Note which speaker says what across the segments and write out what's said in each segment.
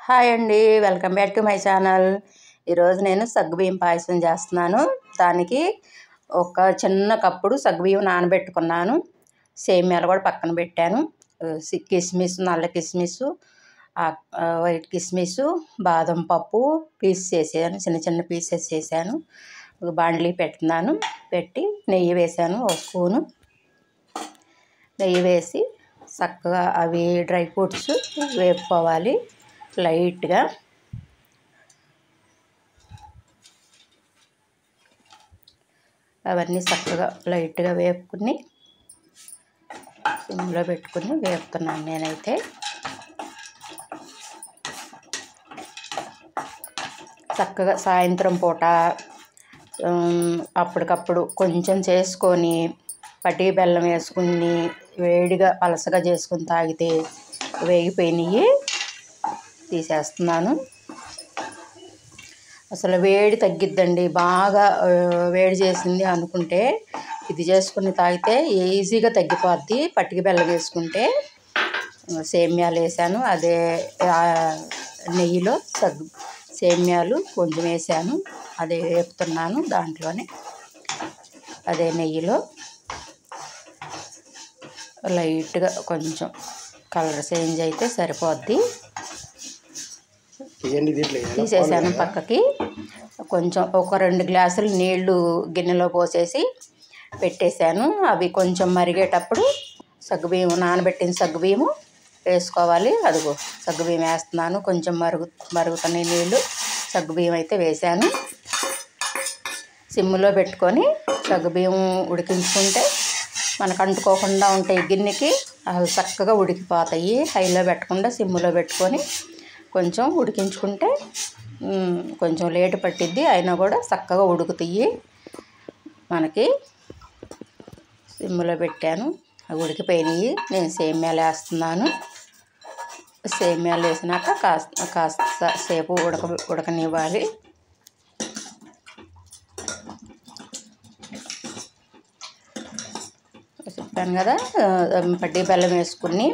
Speaker 1: Hi అండి, welcome back to my channel. ఈరోజు నేను సగ్గుబియ్యం పాయసం చేస్తున్నాను. దానికి ఒక చిన్న కప్పుడు సగ్గుబియ్యం నానబెట్టుకున్నాను. సేమ్యాలు కూడా పక్కన పెట్టాను. కిస్మిస్, నల్ల కిస్మిస్, వైట్ కిస్మిస్, బాదం పప్పు పీసెస్ చేసాను. చిన్న చిన్న పీసెస్ చేశాను. బాండ్లీ పెట్టుకున్నాను. పెట్టి నెయ్యి వేసాను. ఒక స్పూను నెయ్యి వేసి చక్కగా అవి డ్రై ఫ్రూట్స్ వేపుకోవాలి లైట్గా. అవన్నీ చక్కగా లైట్గా వేపుకుని సిమ్లో పెట్టుకుని వేపుతున్నాను నేనైతే. చక్కగా సాయంత్రం పూట అప్పటికప్పుడు కొంచెం చేసుకొని పట్టి బెల్లం వేసుకుని వేడిగా పలసగా చేసుకుని తాగితే వేగిపోయినాయి తీసేస్తున్నాను. అసలు వేడి తగ్గిద్దండి. బాగా వేడి చేసింది అనుకుంటే ఇది చేసుకుని తాగితే ఈజీగా తగ్గిపోద్ది. పట్టిక బెల్లం వేసుకుంటే సేమ్యాలు వేసాను. అదే నెయ్యిలో సేమ్యాలు కొంచెం వేసాను. అదే వేపుతున్నాను దాంట్లోనే. అదే నెయ్యిలో లైట్గా కొంచెం కలర్ చేంజ్ అయితే సరిపోద్ది. తీసేసాను పక్కకి. కొంచెం ఒక 2 గ్లాసులు నీళ్లు గిన్నెలో పోసేసి పెట్టేశాను. అవి కొంచెం మరిగేటప్పుడు సగ్గుబియ్యం, నానబెట్టిన సగ్గుబియ్యము వేసుకోవాలి. అదిగో సగ్గుబియ్యం వేస్తున్నాను. కొంచెం మరుగుతున్న నీళ్ళు సగ్గుబియ్యం అయితే వేసాను. సిమ్లో పెట్టుకొని సగ్గుబియ్యం ఉడికించుకుంటే మనకు అంటుకోకుండా ఉంటాయి గిన్నెకి. అవి చక్కగా ఉడికిపోతాయి. హైలో పెట్టకుండా సిమ్లో పెట్టుకొని కొంచెం ఉడికించుకుంటే కొంచెం లేటు పట్టిద్ది, అయినా కూడా చక్కగా ఉడుకుతాయి మనకి. సిమ్లో పెట్టాను. అవి ఉడికిపోయినాయి. నేను సేమ్యాలు వేస్తున్నాను. సేమ్యాలు వేసినాక కాస్త సేపు ఉడకనివ్వాలి. చెప్పాను కదా, పట్టి బెల్లం వేసుకుని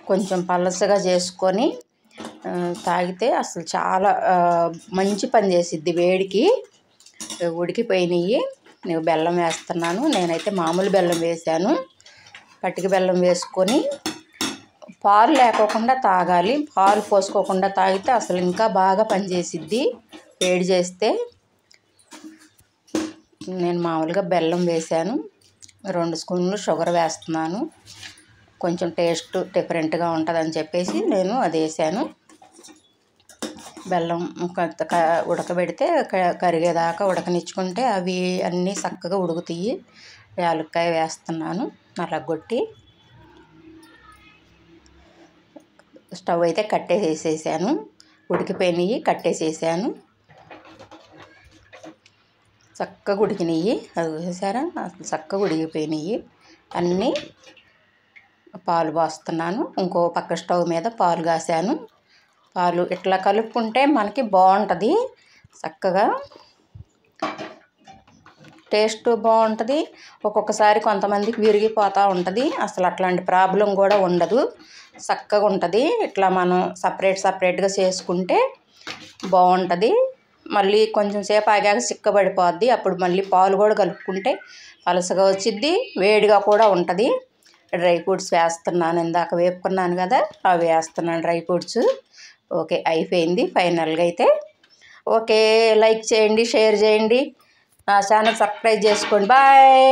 Speaker 1: కొంచెం పలసగా చేసుకొని తాగితే అసలు చాలా మంచి పని చేసిద్ది వేడికి. ఉడికిపోయినాయి. నేను బెల్లం వేస్తున్నాను. నేనైతే మామూలు బెల్లం వేసాను. పట్టిక బెల్లం వేసుకొని పాలు లేకోకుండా తాగాలి. పాలు పోసుకోకుండా తాగితే అసలు ఇంకా బాగా పనిచేసిద్ది వేడి చేస్తే. నేను మామూలుగా బెల్లం వేసాను. 2 స్పూన్లు షుగర్ వేస్తున్నాను. కొంచెం టేస్ట్ డిఫరెంట్గా ఉంటుందని చెప్పేసి నేను అది వేసాను. బెల్లం ఉడకబెడితే కరిగేదాకా ఉడకనిచ్చుకుంటే అవి అన్నీ చక్కగా ఉడుకుతాయి. యాలక్కాయ వేస్తున్నాను నల్లగొట్టి. స్టవ్ అయితే కట్టేసేసాను. ఉడికిపోయినాయి, కట్టేసేసాను. చక్కగా ఉడికినాయి. అది చూసారా, చక్కగా ఉడికిపోయినాయి అన్నీ. పాలు పోస్తున్నాను. ఇంకో పక్క స్టవ్ మీద పాలు కాసాను. పాలు ఇట్లా కలుపుకుంటే మనకి బాగుంటుంది. చక్కగా టేస్ట్ బాగుంటుంది. ఒక్కొక్కసారి కొంతమందికి విరిగిపోతూ ఉంటుంది. అసలు అట్లాంటి ప్రాబ్లం కూడా ఉండదు. చక్కగా ఉంటుంది. ఇట్లా మనం సపరేట్గా చేసుకుంటే బాగుంటుంది. మళ్ళీ కొంచెం సేపు ఆగాక చిక్కబడిపోద్ది. అప్పుడు మళ్ళీ పాలు కూడా కలుపుకుంటే పలసగా వచ్చిద్ది, వేడిగా కూడా ఉంటుంది. డ్రై ఫ్రూట్స్ వేస్తున్నాను. ఇందాక వేపుకున్నాను కదా, అవి వేస్తున్నాను డ్రై ఫ్రూట్స్. ఓకే, అయిపోయింది ఫైనల్గా అయితే. ఓకే, లైక్ చేయండి, షేర్ చేయండి, నా ఛానల్ సబ్స్క్రైబ్ చేసుకోండి. బాయ్.